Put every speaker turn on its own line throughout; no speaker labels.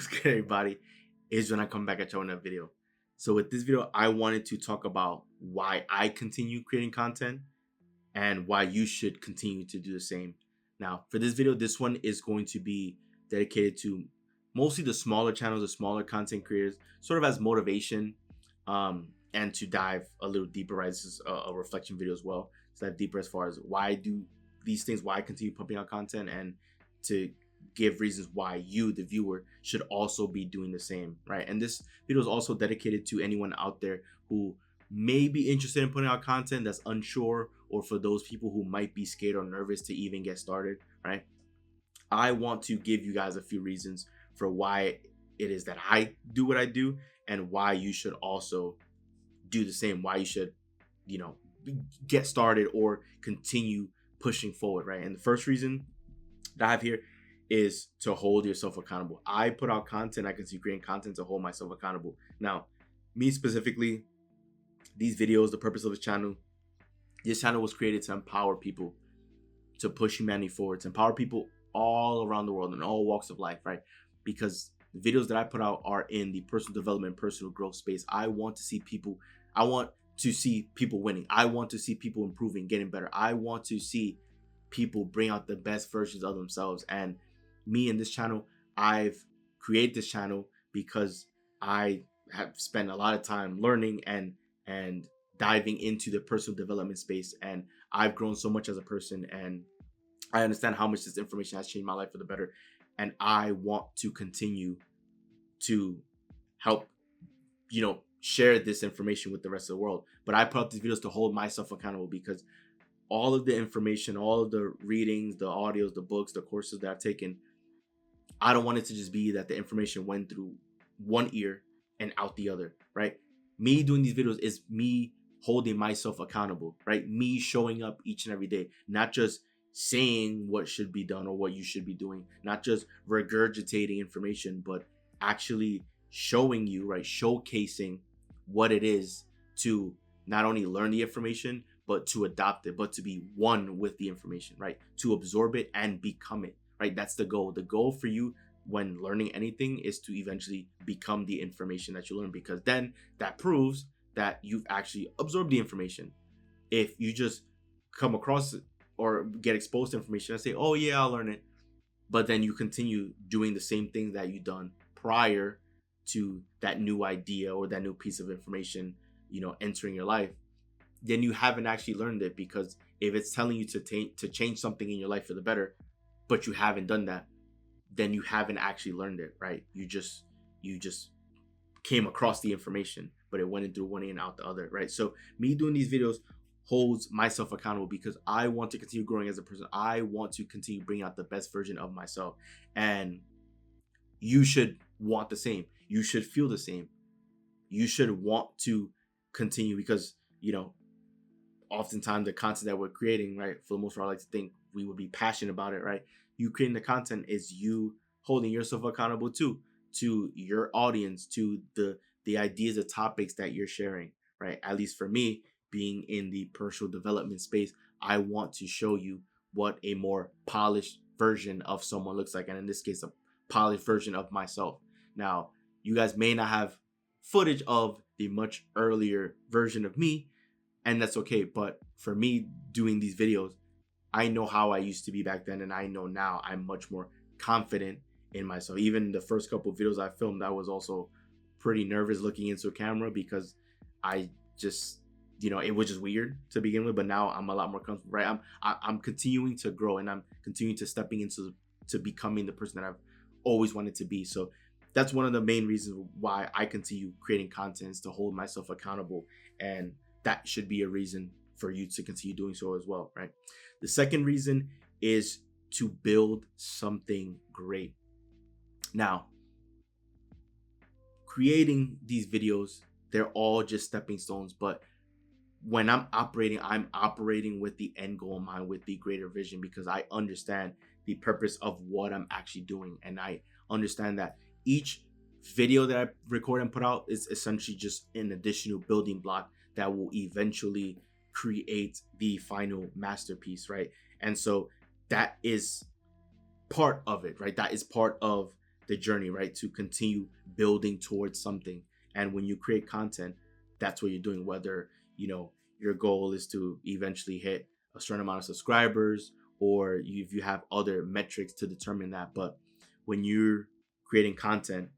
What's good, everybody? Is when I come back at you on a video. So with this video, I wanted to talk about why I continue creating content and why you should continue to do the same. Now, for this video, this one is going to be dedicated to mostly the smaller channels, the smaller content creators, sort of as motivation, and to dive a little deeper. Right, this is a reflection video as well. To dive deeper as far as why I do these things, why I continue pumping out content, and to give reasons why you, the viewer, should also be doing the same, right? And this video is also dedicated to anyone out there who may be interested in putting out content that's unsure, or for those people who might be scared or nervous to even get started, right? I want to give you guys a few reasons for why it is that I do what I do and why you should also do the same, why you should, you know, get started or continue pushing forward, right? And the first reason that I have here is to hold yourself accountable. I put out content, I continue creating content to hold myself accountable. Now, me specifically, these videos, the purpose of this channel was created to empower people, to push humanity forward, to empower people all around the world in all walks of life, right? Because the videos that I put out are in the personal development, personal growth space. I want to see people winning. I want to see people improving, getting better. I want to see people bring out the best versions of themselves. And me in this channel, I've created this channel because I have spent a lot of time learning and diving into the personal development space, and I've grown so much as a person, and I understand how much this information has changed my life for the better, and I want to continue to help, share this information with the rest of the world. But I put out these videos to hold myself accountable, because all of the information, all of the readings, the audios, the books, the courses that I've taken, I don't want it to just be that the information went through one ear and out the other, right? Me doing these videos is me holding myself accountable, right? Me showing up each and every day, not just saying what should be done or what you should be doing, not just regurgitating information, but actually showing you, right? Showcasing what it is to not only learn the information, but to adopt it, but to be one with the information, right? To absorb it and become it, right? That's the goal. The goal for you when learning anything is to eventually become the information that you learn, because then that proves that you've actually absorbed the information. If you just come across it or get exposed to information and say, oh yeah, I'll learn it, but then you continue doing the same thing that you've done prior to that new idea or that new piece of information, entering your life, then you haven't actually learned it. Because if it's telling you to change something in your life for the better, but you haven't done that, then you haven't actually learned it, right? You just came across the information, but it went in through one ear and out the other, right? So me doing these videos holds myself accountable, because I want to continue growing as a person. I want to continue bringing out the best version of myself, and you should want the same. You should feel the same. You should want to continue, because oftentimes the content that we're creating, right, for the most part, I like to think we would be passionate about it, right? You creating the content is you holding yourself accountable to your audience, to the ideas, the topics that you're sharing, right? At least for me, being in the personal development space, I want to show you what a more polished version of someone looks like, and in this case, a polished version of myself. Now, you guys may not have footage of the much earlier version of me, and that's okay. But for me doing these videos, I know how I used to be back then, and I know now I'm much more confident in myself. Even the first couple of videos I filmed, I was also pretty nervous looking into a camera, because I just, it was just weird to begin with. But now I'm a lot more comfortable, right? I'm continuing to grow, and I'm continuing to stepping into becoming the person that I've always wanted to be. So that's one of the main reasons why I continue creating content, is to hold myself accountable, and that should be a reason for you to continue doing so as well, right? The second reason is to build something great. Now, creating these videos, they're all just stepping stones, but when I'm operating with the end goal in mind, with the greater vision, because I understand the purpose of what I'm actually doing, and I understand that each video that I record and put out is essentially just an additional building block that will eventually create the final masterpiece, right? And so that is part of it, right? That is part of the journey, right? To continue building towards something. And when you create content, that's what you're doing. Whether, your goal is to eventually hit a certain amount of subscribers, or if you have other metrics to determine that. But when you're creating content,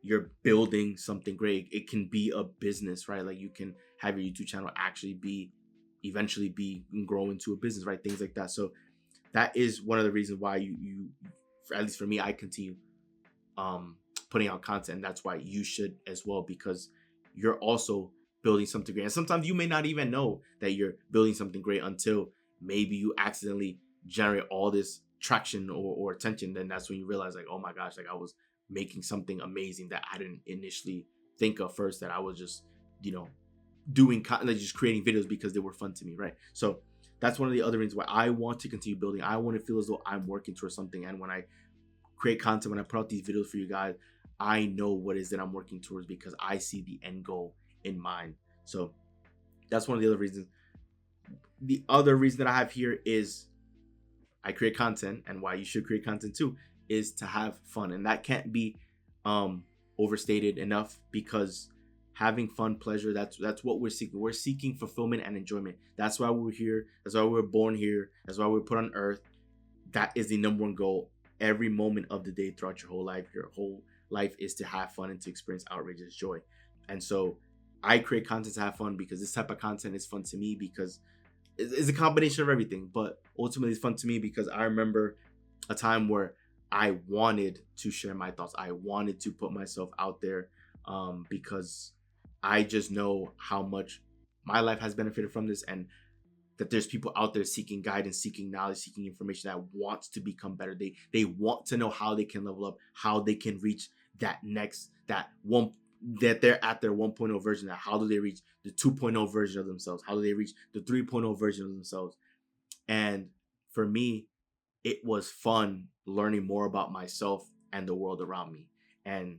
you're building something great. It can be a business, right? Like, you can have your YouTube channel actually eventually be and grow into a business, right? Things like that. So that is one of the reasons why you at least for me, I continue putting out content. And that's why you should as well, because you're also building something great. And sometimes you may not even know that you're building something great until maybe you accidentally generate all this traction or attention. Then that's when you realize, like, oh my gosh, like, I was making something amazing that I didn't initially think of first, that I was just, doing, like, just creating videos because they were fun to me, right? So that's one of the other reasons why I want to continue building. I want to feel as though I'm working towards something. And when I create content, when I put out these videos for you guys, I know what it is that I'm working towards, because I see the end goal in mind. So that's one of the other reasons. The other reason that I have here is I create content, and why you should create content too, is to have fun. And that can't be overstated enough, because having fun, pleasure, that's what we're seeking. We're seeking fulfillment and enjoyment. That's why we're here. That's why we're born here. That's why we're put on earth. That is the number one goal. Every moment of the day, throughout your whole life is to have fun and to experience outrageous joy. And so I create content to have fun, because this type of content is fun to me, because it's a combination of everything. But ultimately, it's fun to me because I remember a time where I wanted to share my thoughts. I wanted to put myself out there, because I just know how much my life has benefited from this, and that there's people out there seeking guidance, seeking knowledge, seeking information, that wants to become better. They want to know how they can level up, how they can reach that they're at their 1.0 version. How do they reach the 2.0 version of themselves? How do they reach the 3.0 version of themselves? And for me, it was fun learning more about myself and the world around me. And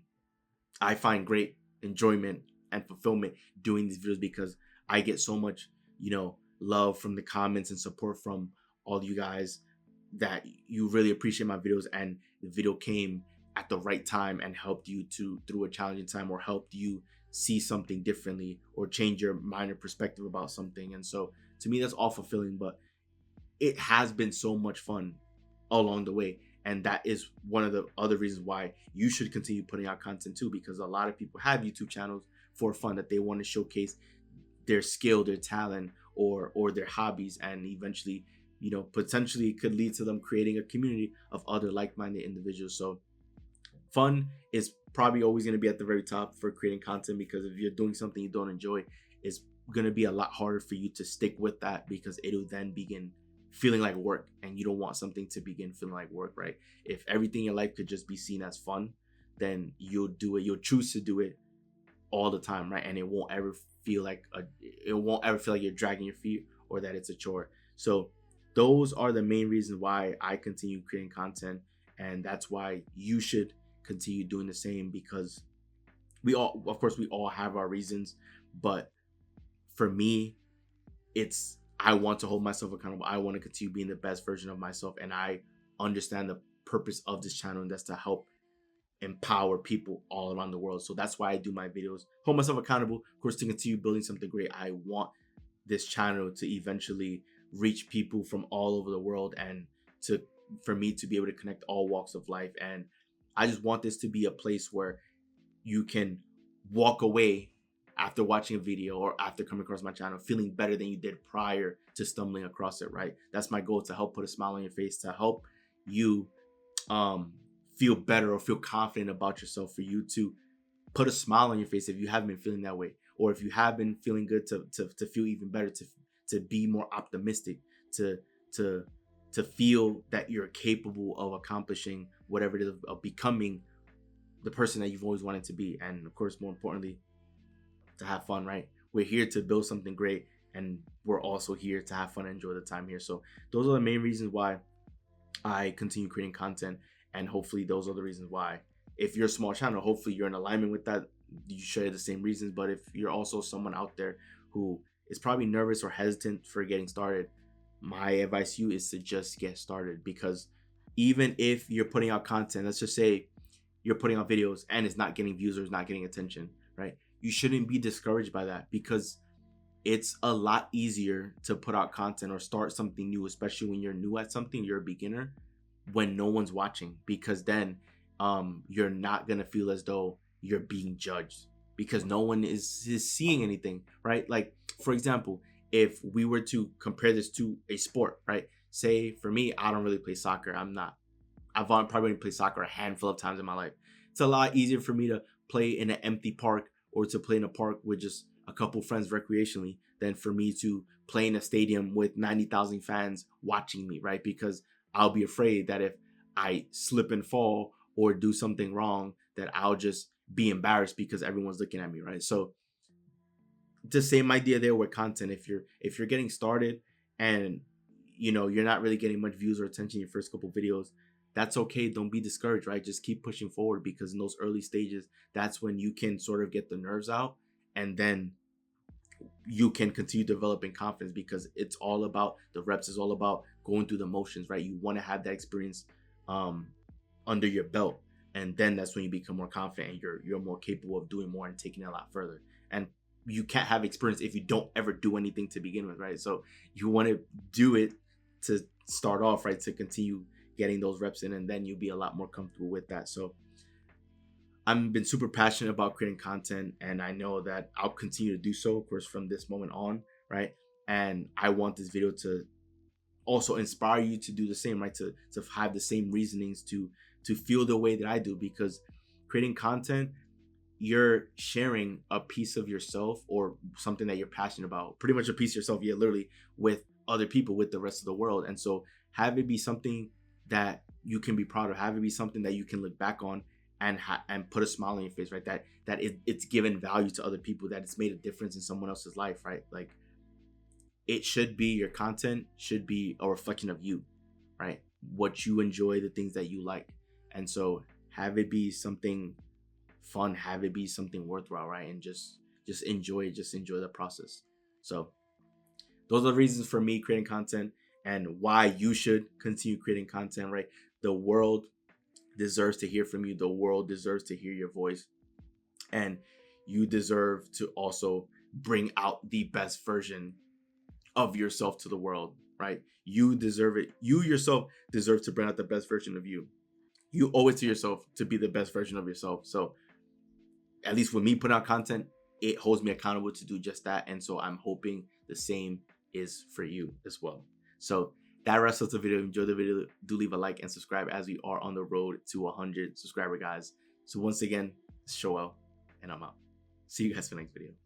I find great enjoyment and fulfillment doing these videos, because I get so much, love from the comments and support from all you guys, that you really appreciate my videos, and the video came at the right time and helped you through a challenging time, or helped you see something differently, or change your mind or perspective about something. And so to me, that's all fulfilling. But it has been so much fun along the way. And that is one of the other reasons why you should continue putting out content too, because a lot of people have YouTube channels for fun, that they want to showcase their skill, their talent, or their hobbies, and eventually, potentially it could lead to them creating a community of other like-minded individuals. So fun is probably always going to be at the very top for creating content, because if you're doing something you don't enjoy, it's going to be a lot harder for you to stick with that, because it'll then begin feeling like work, and you don't want something to begin feeling like work, right? If everything in your life could just be seen as fun, then you'll do it. You'll choose to do it all the time, right? And it won't ever feel like you're dragging your feet, or that it's a chore. So those are the main reasons why I continue creating content, and that's why you should continue doing the same, because we all have our reasons. But for me, I want to hold myself accountable. I want to continue being the best version of myself, and I understand the purpose of this channel, and that's to help empower people all around the world. So that's why I do my videos, hold myself accountable, of course, to continue building something great. I want this channel to eventually reach people from all over the world, and for me to be able to connect all walks of life. And I just want this to be a place where you can walk away after watching a video, or after coming across my channel, feeling better than you did prior to stumbling across it, right? That's my goal, to help put a smile on your face, to help you feel better, or feel confident about yourself, for you to put a smile on your face if you haven't been feeling that way, or if you have been feeling good, to feel even better, to be more optimistic, to feel that you're capable of accomplishing whatever it is, of becoming the person that you've always wanted to be. And of course, more importantly, to have fun, right? We're here to build something great, and we're also here to have fun and enjoy the time here. So those are the main reasons why I continue creating content, and hopefully those are the reasons why, if you're a small channel, hopefully you're in alignment with that, you share the same reasons. But if you're also someone out there who is probably nervous or hesitant for getting started, my advice to you is to just get started. Because even if you're putting out content, let's just say you're putting out videos and it's not getting views or it's not getting attention, right? You shouldn't be discouraged by that, because it's a lot easier to put out content or start something new, especially when you're new at something, you're a beginner, when no one's watching, because then you're not gonna feel as though you're being judged, because no one is seeing anything, right? Like, for example, if we were to compare this to a sport, right? Say for me, I don't really play soccer. I've probably only played soccer a handful of times in my life. It's a lot easier for me to play in an empty park or to play in a park with just a couple friends recreationally than for me to play in a stadium with 90,000 fans watching me, right? Because I'll be afraid that if I slip and fall or do something wrong, that I'll just be embarrassed because everyone's looking at me, right? So the same idea there with content. If you're getting started and you're not really getting much views or attention in your first couple videos, that's okay. Don't be discouraged, right? Just keep pushing forward, because in those early stages, that's when you can sort of get the nerves out, and then you can continue developing confidence, because it's all about the reps. It's all about going through the motions, right? You want to have that experience under your belt, and then that's when you become more confident and you're more capable of doing more and taking it a lot further. And you can't have experience if you don't ever do anything to begin with, right? So you want to do it to start off, right? To continue getting those reps in, and then you'll be a lot more comfortable with that. So I've been super passionate about creating content, and I know that I'll continue to do so, of course, from this moment on, right? And I want this video to also inspire you to do the same, right? To have the same reasonings, to feel the way that I do, because creating content, you're sharing a piece of yourself or something that you're passionate about, pretty much a piece of yourself, yeah, literally, with other people, with the rest of the world. And so have it be something that you can be proud of, have it be something that you can look back on and put a smile on your face, right? That it's given value to other people, that it's made a difference in someone else's life, right? Like, it should be, your content should be a reflection of you, right? What you enjoy, the things that you like. And so have it be something fun, have it be something worthwhile, right? And just enjoy it, just enjoy the process. So those are the reasons for me creating content, and why you should continue creating content, right? The world deserves to hear from you. The world deserves to hear your voice, and you deserve to also bring out the best version of yourself to the world, right? You deserve it. You yourself deserve to bring out the best version of you. You owe it to yourself to be the best version of yourself. So at least with me putting out content, it holds me accountable to do just that. And so I'm hoping the same is for you as well. So that wraps up the video. Enjoy the video. Do leave a like and subscribe, as we are on the road to 100 subscriber, guys. So once again, it's Shoel, and I'm out. See you guys for the next video.